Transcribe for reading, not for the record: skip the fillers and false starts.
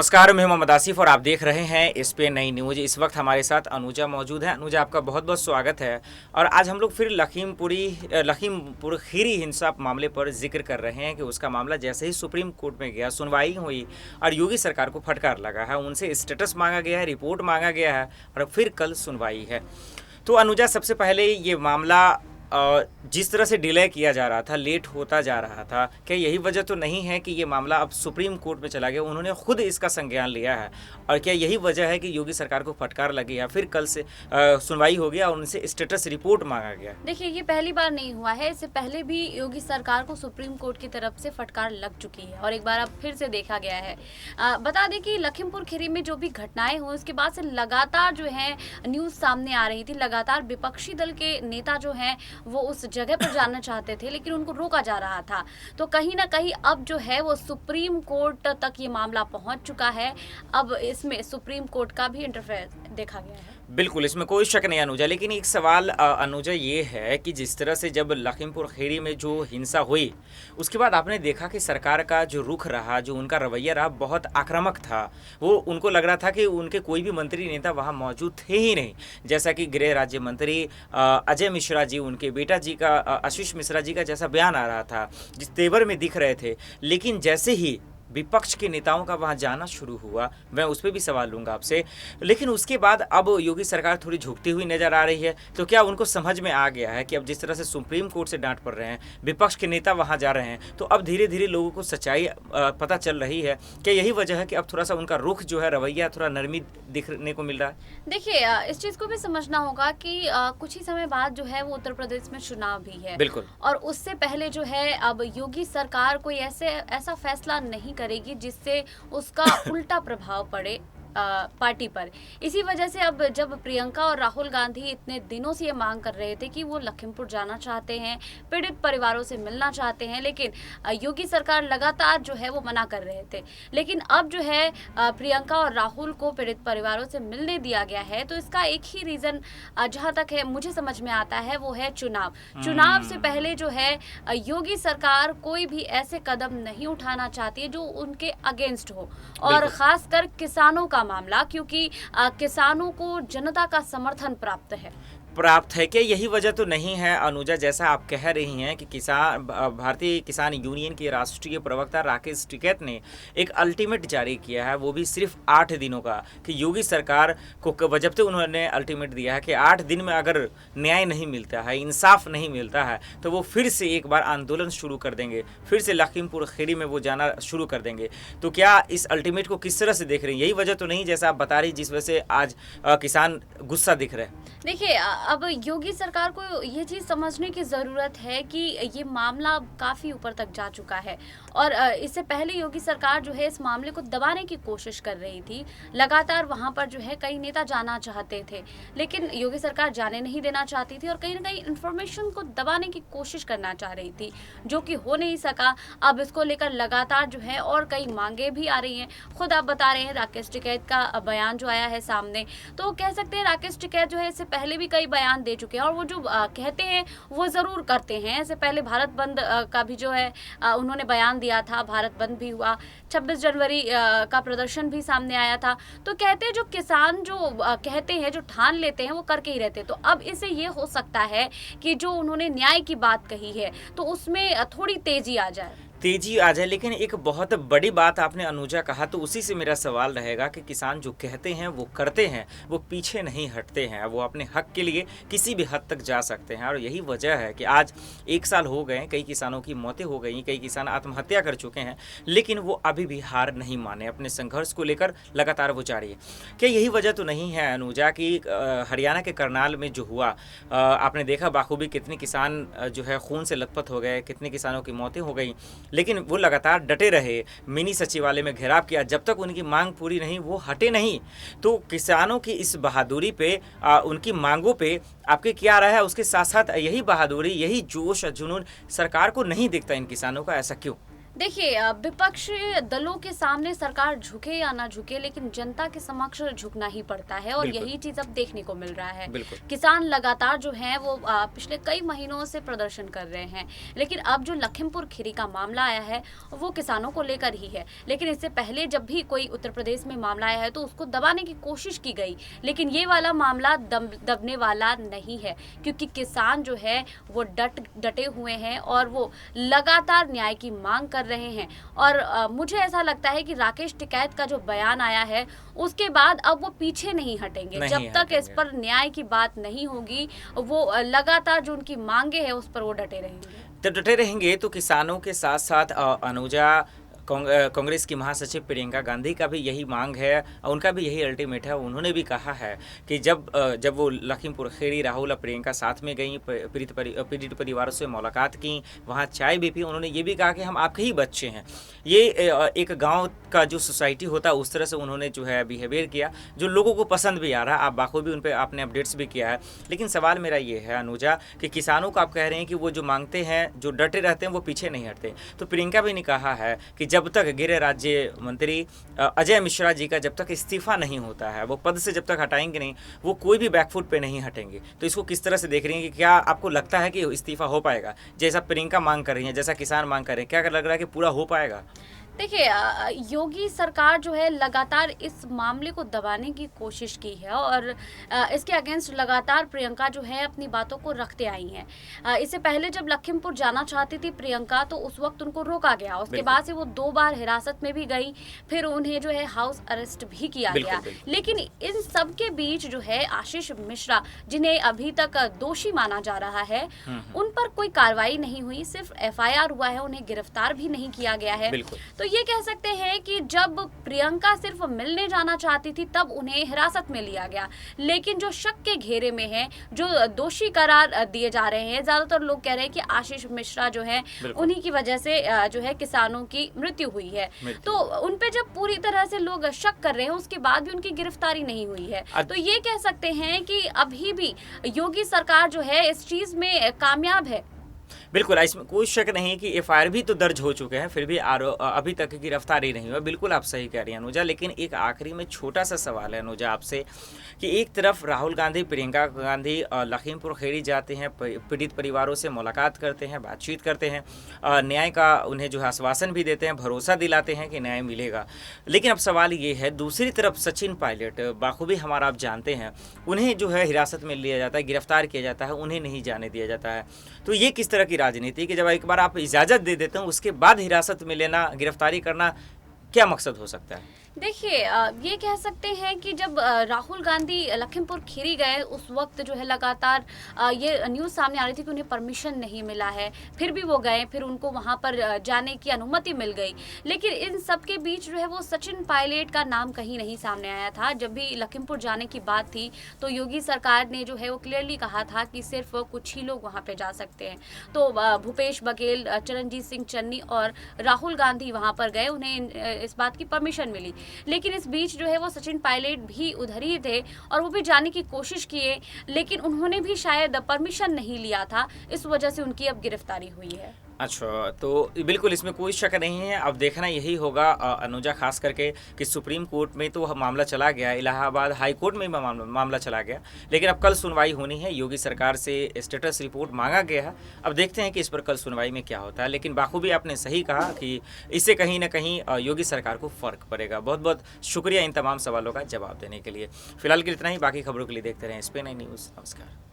नमस्कार, मैं मोहम्मद आसिफ और आप देख रहे हैं इस पे नई न्यूज़। इस वक्त हमारे साथ अनुजा मौजूद है। अनुजा, आपका बहुत बहुत स्वागत है। और आज हम लोग फिर लखीमपुर खीरी हिंसा मामले पर जिक्र कर रहे हैं कि उसका मामला जैसे ही सुप्रीम कोर्ट में गया, सुनवाई हुई और योगी सरकार को फटकार लगा है, उनसे स्टेटस मांगा गया है, रिपोर्ट मांगा गया है और फिर कल सुनवाई है। तो अनुजा, सबसे पहले ये मामला जिस तरह से डिले किया जा रहा था, लेट होता जा रहा था, क्या यही वजह तो नहीं है कि ये मामला अब सुप्रीम कोर्ट में चला गया, उन्होंने खुद इसका संज्ञान लिया है? और क्या यही वजह है कि योगी सरकार को फटकार लगी या फिर कल से सुनवाई हो गया और उनसे स्टेटस रिपोर्ट मांगा गया? देखिए, ये पहली बार नहीं हुआ है। इससे पहले भी योगी सरकार को सुप्रीम कोर्ट की तरफ से फटकार लग चुकी है और एक बार अब फिर से देखा गया है। बता दें कि लखीमपुर खीरी में जो भी घटनाएं हुई, उसके बाद से लगातार जो है न्यूज़ सामने आ रही थी। लगातार विपक्षी दल के नेता जो हैं वो उस जगह पर जाना चाहते थे, लेकिन उनको रोका जा रहा था। तो कहीं ना कहीं अब जो है वो सुप्रीम कोर्ट तक ये मामला पहुंच चुका है। अब इसमें सुप्रीम कोर्ट का भी इंटरफेयर देखा गया है। बिल्कुल, इसमें कोई शक नहीं अनुजा। लेकिन एक सवाल अनुजा ये है कि जिस तरह से जब लखीमपुर खीरी में जो हिंसा हुई, उसके बाद आपने देखा कि सरकार का जो रुख रहा, जो उनका रवैया रहा, बहुत आक्रामक था। वो उनको लग रहा था कि उनके कोई भी मंत्री नेता वहाँ मौजूद थे ही नहीं। जैसा कि गृह राज्य मंत्री अजय मिश्रा जी, उनके बेटा जी का आशीष मिश्रा जी का जैसा बयान आ रहा था, जिस तेवर में दिख रहे थे। लेकिन जैसे ही विपक्ष के नेताओं का वहाँ जाना शुरू हुआ, मैं उस पर भी सवाल लूँगा आपसे, लेकिन उसके बाद अब योगी सरकार थोड़ी झुकती हुई नज़र आ रही है। तो क्या उनको समझ में आ गया है कि अब जिस तरह से सुप्रीम कोर्ट से डांट पड़ रहे हैं, विपक्ष के नेता वहाँ जा रहे हैं, तो अब धीरे धीरे लोगों को सच्चाई पता चल रही है? क्या यही वजह है कि अब थोड़ा सा उनका रुख जो है, रवैया थोड़ा नरमी दिखने को मिल रहा है? देखिए, इस चीज़ को भी समझना होगा कि कुछ ही समय बाद जो है वो उत्तर प्रदेश में चुनाव भी है। बिल्कुल। और उससे पहले जो है अब योगी सरकार कोई ऐसा फैसला नहीं करेगी जिससे उसका उल्टा प्रभाव पड़े पार्टी पर। इसी वजह से अब जब प्रियंका और राहुल गांधी इतने दिनों से ये मांग कर रहे थे कि वो लखीमपुर जाना चाहते हैं, पीड़ित परिवारों से मिलना चाहते हैं, लेकिन योगी सरकार लगातार जो है वो मना कर रहे थे। लेकिन अब जो है प्रियंका और राहुल को पीड़ित परिवारों से मिलने दिया गया है। तो इसका एक ही रीज़न जहाँ तक है मुझे समझ में आता है, वो है चुनाव। चुनाव से पहले जो है योगी सरकार कोई भी ऐसे कदम नहीं उठाना चाहती है जो उनके अगेंस्ट हो, और ख़ासकर किसानों का मामला, क्योंकि किसानों को जनता का समर्थन प्राप्त है। क्या यही वजह तो नहीं है अनुजा, जैसा आप कह रही हैं कि भारतीय किसान यूनियन के राष्ट्रीय प्रवक्ता राकेश टिकैत ने एक अल्टीमेट जारी किया है, वो भी सिर्फ 8 दिनों का, कि योगी सरकार को जब तक उन्होंने अल्टीमेट दिया है कि 8 दिन में अगर न्याय नहीं मिलता है, इंसाफ नहीं मिलता है, तो वो फिर से एक बार आंदोलन शुरू कर देंगे, फिर से लखीमपुर खीरी में वो जाना शुरू कर देंगे। तो क्या इस अल्टीमेट को किस तरह से देख रही हैं? यही वजह तो नहीं जैसा आप बता रही, जिस वजह से आज किसान गुस्सा दिख रहे हैं? देखिए, अब योगी सरकार को ये चीज़ समझने की ज़रूरत है कि ये मामला काफ़ी ऊपर तक जा चुका है, और इससे पहले योगी सरकार जो है इस मामले को दबाने की कोशिश कर रही थी। लगातार वहाँ पर जो है कई नेता जाना चाहते थे, लेकिन योगी सरकार जाने नहीं देना चाहती थी और कहीं ना कहीं इन्फॉर्मेशन को दबाने की कोशिश करना चाह रही थी, जो कि हो नहीं सका। अब इसको लेकर लगातार जो है और कई मांगे भी आ रही हैं। खुद आप बता रहे हैं राकेश टिकैत का बयान जो आया है सामने, तो कह सकते हैं राकेश टिकैत जो है इससे पहले भी कई बयान दे चुके हैं, और वो जो कहते हैं वो ज़रूर करते हैं। इससे पहले भारत बंद का भी जो है उन्होंने बयान दिया था, भारत बंद भी हुआ, 26 जनवरी का प्रदर्शन भी सामने आया था। तो कहते हैं जो किसान जो कहते हैं, जो ठान लेते हैं, वो करके ही रहते हैं। तो अब इससे ये हो सकता है कि जो उन्होंने न्याय की बात कही है तो उसमें थोड़ी तेज़ी आ जाए। लेकिन एक बहुत बड़ी बात आपने अनुजा कहा, तो उसी से मेरा सवाल रहेगा कि किसान जो कहते हैं वो करते हैं, वो पीछे नहीं हटते हैं, वो अपने हक के लिए किसी भी हद तक जा सकते हैं। और यही वजह है कि आज 1 साल हो गए, कई किसानों की मौतें हो गई, कई किसान आत्महत्या कर चुके हैं, लेकिन वो अभी भी हार नहीं माने, अपने संघर्ष को लेकर लगातार वो जारी है। क्या यही वजह तो नहीं है अनुजा कि हरियाणा के करनाल में जो हुआ, आपने देखा बाखूबी कितने किसान जो है खून से लथपथ हो गए, कितने किसानों की मौतें हो गई, लेकिन वो लगातार डटे रहे, मिनी सचिवालय में घेराव किया, जब तक उनकी मांग पूरी नहीं वो हटे नहीं। तो किसानों की इस बहादुरी पे, उनकी मांगों पे आपके क्या राय है? उसके साथ साथ यही बहादुरी, यही जोश और जुनून सरकार को नहीं दिखता इन किसानों का, ऐसा क्यों? देखिए विपक्षी दलों के सामने सरकार झुके या ना झुके, लेकिन जनता के समक्ष झुकना ही पड़ता है और बिल्कुल, यही चीज अब देखने को मिल रहा है। बिल्कुल। किसान लगातार जो हैं वो पिछले कई महीनों से प्रदर्शन कर रहे हैं, लेकिन अब जो लखीमपुर खीरी का मामला आया है वो किसानों को लेकर ही है। लेकिन इससे पहले जब भी कोई उत्तर प्रदेश में मामला आया है तो उसको दबाने की कोशिश की गई, लेकिन ये वाला मामला दबने वाला नहीं है, क्योंकि किसान जो है वो डटे हुए हैं और वो लगातार न्याय की मांग कर रहे हैं। और मुझे ऐसा लगता है कि राकेश टिकैत का जो बयान आया है उसके बाद अब वो पीछे नहीं हटेंगे, नहीं जब तक इस हटेंगे। पर न्याय की बात नहीं होगी वो लगातार जो उनकी मांगे हैं उस पर वो डटे रहेंगे। तो डटे रहेंगे तो किसानों के साथ साथ अनुजा कांग्रेस की महासचिव प्रियंका गांधी का भी यही मांग है और उनका भी यही अल्टीमेट है। उन्होंने भी कहा है कि जब वो लखीमपुर खीरी, राहुल और प्रियंका साथ में गई, पीड़ित परिवारों से मुलाकात की, वहाँ चाय भी पी, उन्होंने ये भी कहा कि हम आपके ही बच्चे हैं। ये एक गांव का जो सोसाइटी होता है उस तरह से उन्होंने जो है बिहेवियर किया, जो लोगों को पसंद भी आ रहा है। आप बाखूबी उन पर आपने अपडेट्स भी किया है। लेकिन सवाल मेरा ये है अनुजा कि किसानों को आप कह रहे हैं कि वो जो मांगते हैं, जो डटे रहते हैं, वो पीछे नहीं हटते। तो प्रियंका भी ने कहा है कि जब तक गृह राज्य मंत्री अजय मिश्रा जी का जब तक इस्तीफा नहीं होता है, वो पद से जब तक हटाएंगे नहीं, वो कोई भी बैकफुट पे नहीं हटेंगे। तो इसको किस तरह से देख रही हैं कि क्या आपको लगता है कि इस्तीफा हो पाएगा, जैसा प्रियंका मांग कर रही है, जैसा किसान मांग कर रहे हैं, क्या लग रहा है कि पूरा हो पाएगा? देखिए योगी सरकार जो है लगातार इस मामले को दबाने की कोशिश की है और इसके अगेंस्ट लगातार प्रियंका जो है अपनी बातों को रखते आई हैं। इससे पहले जब लखीमपुर जाना चाहती थी प्रियंका तो उस वक्त उनको रोका गया, उसके बिल्कुल। बाद से वो 2 बार हिरासत में भी गई, फिर उन्हें जो है हाउस अरेस्ट भी किया बिल्कुल, गया। बिल्कुल। लेकिन इन सब के बीच जो है आशीष मिश्रा, जिन्हें अभी तक दोषी माना जा रहा है, उन पर कोई कार्रवाई नहीं हुई, सिर्फ एफआईआर हुआ है, उन्हें गिरफ्तार भी नहीं किया गया है। बिल्कुल। तो ये कह सकते हैं कि जब प्रियंका सिर्फ मिलने जाना चाहती थी तब उन्हें हिरासत में लिया गया, लेकिन जो शक के घेरे में है, जो दोषी करार दिए जा रहे हैं, ज्यादातर लोग कह रहे हैं कि आशीष मिश्रा जो है बिल्कुल। उन्हीं की वजह से जो है किसानों की मृत्यु हुई है। तो उन पे जब पूरी तरह से लोग शक कर रहे हैं उसके बाद भी उनकी गिरफ्तारी नहीं हुई है, तो ये कह सकते हैं कि अभी भी योगी सरकार जो है इस चीज में कामयाब है। बिल्कुल, इसमें कोई शक नहीं कि एफआईआर भी तो दर्ज हो चुके हैं, फिर भी अभी तक गिरफ्तारी नहीं हुआ। बिल्कुल आप सही कह रही हैं अनुजा। लेकिन एक आखिरी में छोटा सा सवाल है अनुजा आपसे कि एक तरफ राहुल गांधी, प्रियंका गांधी लखीमपुर खीरी जाते हैं, पीड़ित परिवारों से मुलाकात करते हैं, बातचीत करते हैं, न्याय का उन्हें जो है आश्वासन भी देते हैं, भरोसा दिलाते हैं कि न्याय मिलेगा। लेकिन अब सवाल ये है, दूसरी तरफ सचिन पायलट बाखूबी हमारा आप जानते हैं, उन्हें जो है हिरासत में लिया जाता है, गिरफ्तार किया जाता है, उन्हें नहीं जाने दिया जाता है। तो ये किस तरह की राजनीति कि जब एक बार आप इजाज़त दे देते हैं उसके बाद हिरासत में लेना, गिरफ्तारी करना, क्या मकसद हो सकता है? देखिए ये कह सकते हैं कि जब राहुल गांधी लखीमपुर खीरी गए उस वक्त जो है लगातार ये न्यूज़ सामने आ रही थी कि उन्हें परमिशन नहीं मिला है, फिर भी वो गए, फिर उनको वहाँ पर जाने की अनुमति मिल गई। लेकिन इन सब के बीच जो है वो सचिन पायलट का नाम कहीं नहीं सामने आया था। जब भी लखीमपुर जाने की बात थी तो योगी सरकार ने जो है वो क्लियरली कहा था कि सिर्फ कुछ ही लोग वहाँ पर जा सकते हैं। तो भूपेश बघेल, चरणजीत सिंह चन्नी और राहुल गांधी वहाँ पर गए, उन्हें इस बात की परमिशन मिली। लेकिन इस बीच जो है वो सचिन पायलट भी उधर ही थे और वो भी जाने की कोशिश किए, लेकिन उन्होंने भी शायद परमिशन नहीं लिया था, इस वजह से उनकी अब गिरफ्तारी हुई है। अच्छा, तो बिल्कुल इसमें कोई शक नहीं है। अब देखना यही होगा अनुजा, खास करके कि सुप्रीम कोर्ट में तो मामला चला गया, इलाहाबाद हाई कोर्ट में भी मामला चला गया, लेकिन अब कल सुनवाई होनी है। योगी सरकार से स्टेटस रिपोर्ट मांगा गया है, अब देखते हैं कि इस पर कल सुनवाई में क्या होता है। लेकिन बाखूबी आपने सही कहा कि इससे कहीं ना कहीं योगी सरकार को फ़र्क पड़ेगा। बहुत बहुत शुक्रिया इन तमाम सवालों का जवाब देने के लिए। फिलहाल के लिए इतना ही, बाकी खबरों के लिए देखते रहें SPN9 न्यूज़। नमस्कार।